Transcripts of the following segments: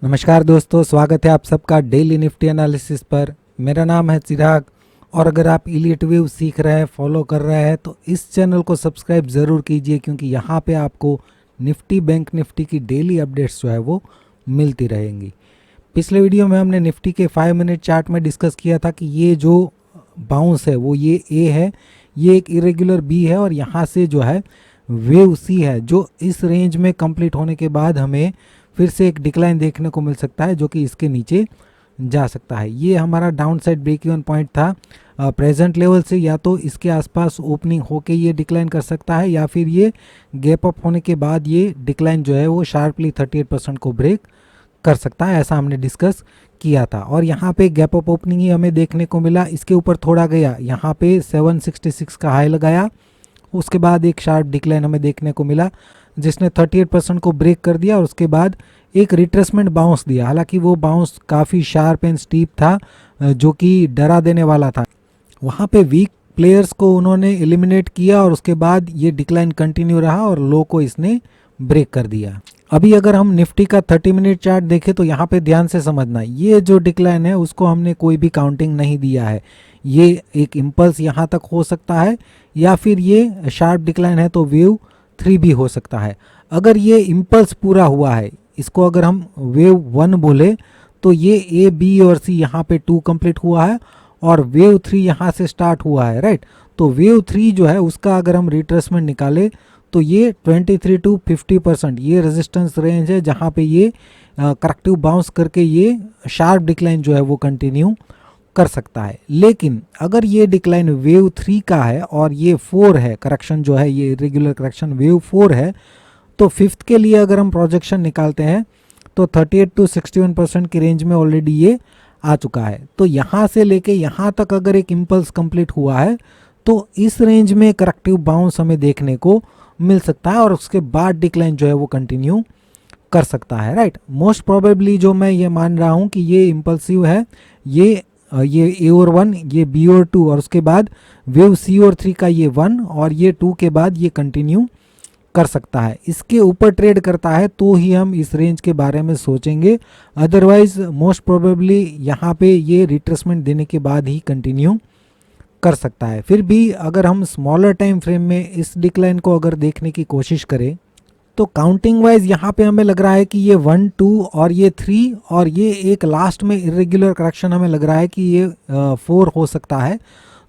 नमस्कार दोस्तों, स्वागत है आप सबका डेली निफ्टी एनालिसिस पर। मेरा नाम है चिराग और अगर आप इलीट व्यू सीख रहे हैं, फॉलो कर रहे हैं तो इस चैनल को सब्सक्राइब ज़रूर कीजिए, क्योंकि यहाँ पे आपको निफ्टी बैंक निफ्टी की डेली अपडेट्स जो है वो मिलती रहेंगी। पिछले वीडियो में हमने निफ्टी के 5 मिनट चार्ट में डिस्कस किया था कि ये जो बाउंस है वो ये ए है, ये एक इरेगुलर बी है और यहाँ से जो है वेव सी है, जो इस रेंज में कंप्लीट होने के बाद हमें फिर से एक डिक्लाइन देखने को मिल सकता है, जो कि इसके नीचे जा सकता है। ये हमारा down side break even point था प्रेजेंट लेवल से, या तो इसके आसपास ओपनिंग होके ये डिक्लाइन कर सकता है या फिर ये गैप अप होने के बाद ये डिक्लाइन जो है वो शार्पली 38% को ब्रेक कर सकता है, ऐसा हमने डिस्कस किया था। और यहाँ पे गैप अप ओपनिंग ही हमें देखने को मिला, इसके ऊपर थोड़ा गया, यहाँ पे 766 का हाई लगाया, उसके बाद एक शार्प डिक्लाइन हमें देखने को मिला जिसने 38% को ब्रेक कर दिया और उसके बाद एक रिट्रेसमेंट बाउंस दिया। हालांकि वो बाउंस काफ़ी शार्प एंड स्टीप था, जो कि डरा देने वाला था। वहाँ पे वीक प्लेयर्स को उन्होंने एलिमिनेट किया और उसके बाद ये डिक्लाइन कंटिन्यू रहा और लो को इसने ब्रेक कर दिया। अभी अगर हम निफ्टी का 30 मिनट चार्ट देखें तो यहाँ पे ध्यान से समझना, ये जो डिक्लाइन है उसको हमने कोई भी काउंटिंग नहीं दिया है। ये एक इम्पल्स यहाँ तक हो सकता है या फिर ये शार्प डिक्लाइन है तो वेव 3 भी हो सकता है। अगर ये इम्पल्स पूरा हुआ है, इसको अगर हम वेव 1 बोले तो ये ए बी और सी यहाँ पे 2 कंप्लीट हुआ है और वेव 3 यहाँ से स्टार्ट हुआ है, राइट। तो वेव 3 जो है उसका अगर हम रिट्रेसमेंट निकाले तो ये 23 to 50% ये रेजिस्टेंस रेंज है, जहाँ पे ये करेक्टिव बाउंस करके ये शार्प डिक्लाइन जो है वो कंटिन्यू कर सकता है। लेकिन अगर ये डिक्लाइन वेव 3 का है और ये 4 है, करेक्शन जो है ये रेगुलर करेक्शन वेव 4 है, तो फिफ्थ के लिए अगर हम प्रोजेक्शन निकालते हैं तो 38 to 61% की रेंज में ऑलरेडी ये आ चुका है। तो यहाँ से लेके यहाँ तक अगर एक इम्पल्स कंप्लीट हुआ है तो इस रेंज में करेक्टिव बाउंस हमें देखने को मिल सकता है और उसके बाद डिक्लाइन जो है वो कंटिन्यू कर सकता है, राइट। मोस्ट प्रोबेबली जो मैं ये मान रहा हूँ कि ये इम्पल्सिव है, ये ए और 1, ये बी और 2 और उसके बाद वेव सी और 3 का ये 1 और ये 2 के बाद ये कंटिन्यू कर सकता है। इसके ऊपर ट्रेड करता है तो ही हम इस रेंज के बारे में सोचेंगे, अदरवाइज मोस्ट प्रोबेबली यहाँ पे ये रिट्रेसमेंट देने के बाद ही कंटिन्यू कर सकता है। फिर भी अगर हम स्मॉलर टाइम फ्रेम में इस डिक्लाइन को अगर देखने की कोशिश करें तो काउंटिंग वाइज यहाँ पे हमें लग रहा है कि ये 1 2 और ये 3 और ये एक लास्ट में इरेगुलर करेक्शन हमें लग रहा है कि ये 4 हो सकता है।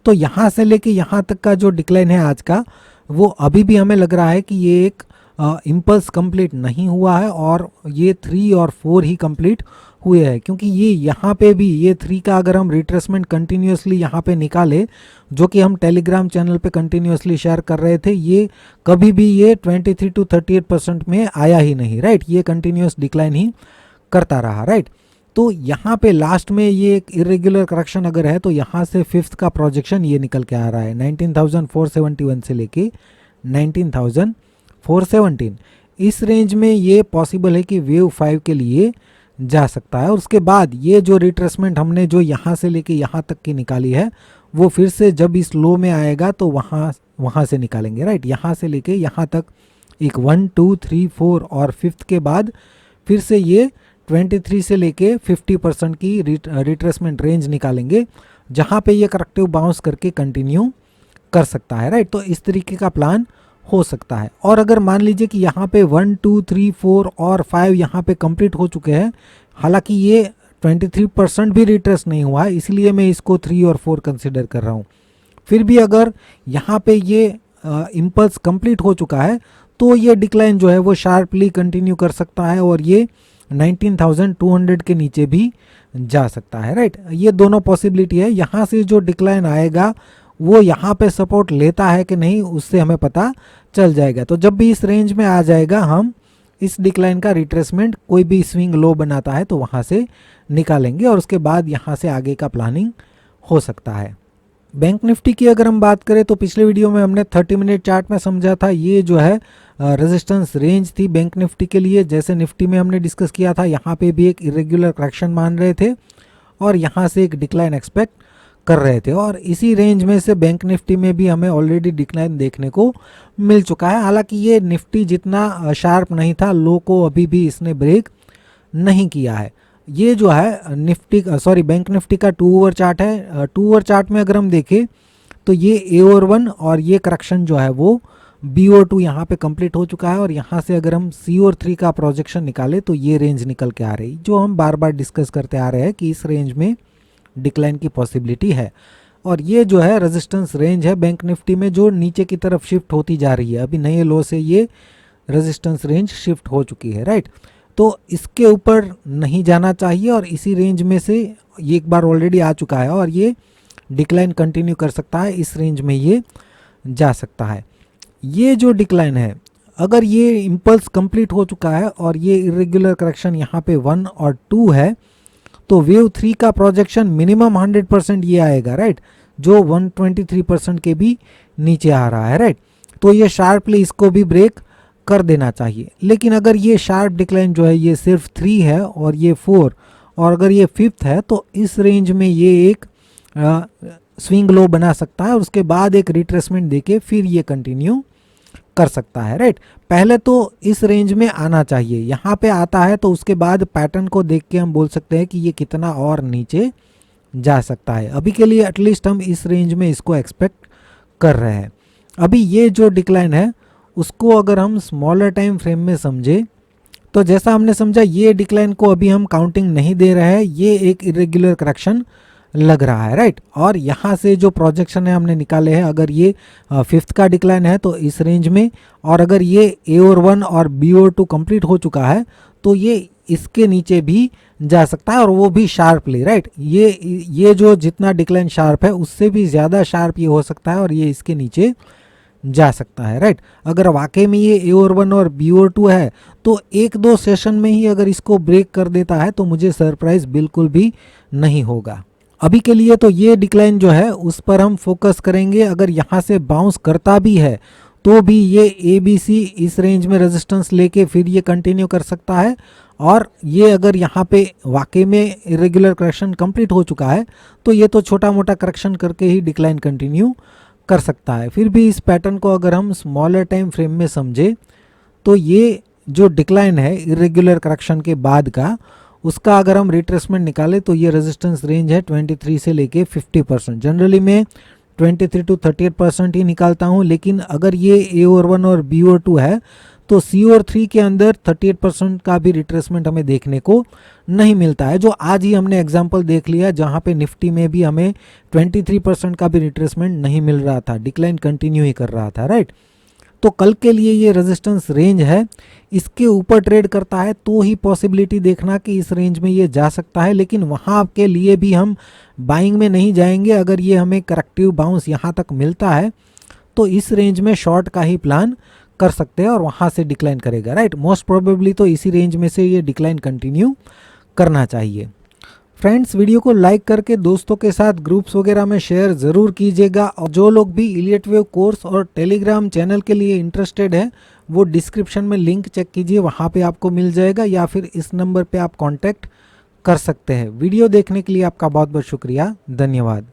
तो यहाँ से लेके यहाँ तक का जो डिक्लाइन है आज का, वो अभी भी हमें लग रहा है कि ये एक इम्पल्स कंप्लीट नहीं हुआ है और ये 3 और 4 ही कंप्लीट हुए हैं, क्योंकि ये यहाँ पे भी ये 3 का अगर हम रिट्रेसमेंट कंटिन्यूसली यहाँ पे निकाले, जो कि हम टेलीग्राम चैनल पे कंटिन्यूसली शेयर कर रहे थे, ये कभी भी ये 23 to 38% में आया ही नहीं, राइट। ये कंटिन्यूस डिक्लाइन ही करता रहा, राइट। तो यहाँ पे लास्ट में ये एक इरेगुलर करेक्शन अगर है तो यहाँ से फिफ्थ का प्रोजेक्शन ये निकल के आ रहा है 19,471 से लेके 19,417। इस रेंज में ये पॉसिबल है कि वेव 5 के लिए जा सकता है और उसके बाद ये जो रिट्रेसमेंट हमने जो यहाँ से लेके यहाँ तक की निकाली है वो फिर से जब इस लो में आएगा तो वहाँ से निकालेंगे, राइट। यहाँ से लेके यहाँ तक एक 1 2 3 4 और फिफ्थ के बाद फिर से ये 23 से लेके 50% की रिट्रेसमेंट रेंज निकालेंगे, जहाँ पे ये करेक्टिव बाउंस करके कंटिन्यू कर सकता है, राइट। तो इस तरीके का प्लान हो सकता है। और अगर मान लीजिए कि यहाँ पे 1 2 3 4 और 5 यहाँ पे कंप्लीट हो चुके हैं, हालांकि ये 23% भी रिट्रेस नहीं हुआ है, इसलिए मैं इसको 3 और 4 कंसिडर कर रहा हूँ। फिर भी अगर यहाँ पे ये इम्पल्स कंप्लीट हो चुका है तो ये डिक्लाइन जो है वो शार्पली कंटिन्यू कर सकता है और ये 19,200 के नीचे भी जा सकता है, राइट। ये दोनों पॉसिबिलिटी है। यहाँ से जो डिक्लाइन आएगा वो यहाँ पे सपोर्ट लेता है कि नहीं, उससे हमें पता चल जाएगा। तो जब भी इस रेंज में आ जाएगा हम इस डिक्लाइन का रिट्रेसमेंट कोई भी स्विंग लो बनाता है तो वहाँ से निकालेंगे और उसके बाद यहाँ से आगे का प्लानिंग हो सकता है। बैंक निफ्टी की अगर हम बात करें तो पिछले वीडियो में हमने 30 मिनट चार्ट में समझा था, ये जो है रेजिस्टेंस रेंज थी बैंक निफ्टी के लिए। जैसे निफ्टी में हमने डिस्कस किया था, यहाँ पे भी एक इरेगुलर करेक्शन मान रहे थे और यहाँ से एक डिक्लाइन एक्सपेक्ट कर रहे थे और इसी रेंज में से बैंक निफ्टी में भी हमें ऑलरेडी डिक्लाइन देखने को मिल चुका है। हालांकि ये निफ्टी जितना शार्प नहीं था, लो को अभी भी इसने ब्रेक नहीं किया है। ये जो है निफ्टी सॉरी बैंक निफ्टी का 2 आवर चार्ट है। 2 आवर चार्ट में अगर हम देखें तो ये AOR1 और ये करेक्शन जो है वो BO2 यहाँ पे कंप्लीट हो चुका है, और यहाँ से अगर हम COR3 का प्रोजेक्शन निकाले तो ये रेंज निकल के आ रही, जो हम बार बार डिस्कस करते आ रहे हैं कि इस रेंज में डिक्लाइन की पॉसिबिलिटी है। और ये जो है रेजिस्टेंस रेंज है बैंक निफ्टी में, जो नीचे की तरफ शिफ्ट होती जा रही है। अभी नए लो से ये रेजिस्टेंस रेंज शिफ्ट हो चुकी है, राइट। तो इसके ऊपर नहीं जाना चाहिए, और इसी रेंज में से ये एक बार ऑलरेडी आ चुका है और ये डिक्लाइन कंटिन्यू कर सकता है, इस रेंज में ये जा सकता है। ये जो डिक्लाइन है, अगर ये इम्पल्स कंप्लीट हो चुका है और ये इरेगुलर करेक्शन यहाँ पे 1 और 2 है, तो वेव 3 का प्रोजेक्शन मिनिमम 100% ये आएगा, राइट, जो 123% के भी नीचे आ रहा है, राइट। तो ये शार्पली इसको भी ब्रेक कर देना चाहिए। लेकिन अगर ये शार्प डिक्लाइन जो है ये सिर्फ 3 है और ये 4, और अगर ये 5th है, तो इस रेंज में ये एक स्विंग लो बना सकता है और उसके बाद एक रिट्रेसमेंट देके फिर ये कंटिन्यू कर सकता है, राइट। पहले तो इस रेंज में आना चाहिए, यहाँ पे आता है तो उसके बाद पैटर्न को देख के हम बोल सकते हैं कि ये कितना और नीचे जा सकता है। अभी के लिए एटलीस्ट हम इस रेंज में इसको एक्सपेक्ट कर रहे हैं। अभी ये जो डिक्लाइन है उसको अगर हम स्मॉलर टाइम फ्रेम में समझे, तो जैसा हमने समझा ये डिक्लाइन को अभी हम काउंटिंग नहीं दे रहे हैं, ये एक इरेगुलर करेक्शन लग रहा है, राइट। और यहाँ से जो प्रोजेक्शन है हमने निकाले हैं, अगर ये 5th का डिक्लाइन है तो इस रेंज में, और अगर ये AOR1 और BO2 कंप्लीट हो चुका है तो ये इसके नीचे भी जा सकता है, और वो भी शार्पली, राइट। ये जो जितना डिक्लाइन शार्प है उससे भी ज़्यादा शार्प ये हो सकता है और ये इसके नीचे जा सकता है, राइट। अगर वाकई में ये AOR1 और BO2 है तो 1-2 सेशन में ही अगर इसको ब्रेक कर देता है तो मुझे सरप्राइज बिल्कुल भी नहीं होगा। अभी के लिए तो ये डिक्लाइन जो है उस पर हम फोकस करेंगे। अगर यहाँ से बाउंस करता भी है तो भी ये ABC इस रेंज में रेजिस्टेंस लेके फिर ये कंटिन्यू कर सकता है, और ये अगर यहाँ पे वाकई में इरेगुलर करेक्शन कंप्लीट हो चुका है तो ये तो छोटा मोटा करेक्शन करके ही डिक्लाइन कंटिन्यू कर सकता है। फिर भी इस पैटर्न को अगर हम स्मॉलर टाइम फ्रेम में समझे तो ये जो डिक्लाइन है इरेगुलर करेक्शन के बाद का, उसका अगर हम रिट्रेसमेंट निकाले तो ये रेजिस्टेंस रेंज है 23 से लेके 50%। जनरली मैं 23 to 38% ही निकालता हूँ, लेकिन अगर ये AOR1 और BO2 है तो COR3 के अंदर 38% का भी रिट्रेसमेंट हमें देखने को नहीं मिलता है, जो आज ही हमने एग्जांपल देख लिया जहाँ पे निफ्टी में भी हमें 23% का भी रिट्रेसमेंट नहीं मिल रहा था, डिक्लाइन कंटिन्यू ही कर रहा था, राइट। तो कल के लिए ये रेजिस्टेंस रेंज है, इसके ऊपर ट्रेड करता है तो ही पॉसिबिलिटी देखना कि इस रेंज में ये जा सकता है, लेकिन वहाँ के लिए भी हम बाइंग में नहीं जाएंगे। अगर ये हमें करेक्टिव बाउंस यहाँ तक मिलता है तो इस रेंज में शॉर्ट का ही प्लान कर सकते हैं और वहाँ से डिक्लाइन करेगा, राइट। मोस्ट प्रोबेबली तो इसी रेंज में से ये डिक्लाइन कंटिन्यू करना चाहिए। फ्रेंड्स, वीडियो को लाइक करके दोस्तों के साथ ग्रुप्स वगैरह में शेयर ज़रूर कीजिएगा, और जो लोग भी इलियट वेव कोर्स और टेलीग्राम चैनल के लिए इंटरेस्टेड है वो डिस्क्रिप्शन में लिंक चेक कीजिए, वहाँ पे आपको मिल जाएगा, या फिर इस नंबर पे आप कांटेक्ट कर सकते हैं। वीडियो देखने के लिए आपका बहुत बहुत शुक्रिया, धन्यवाद।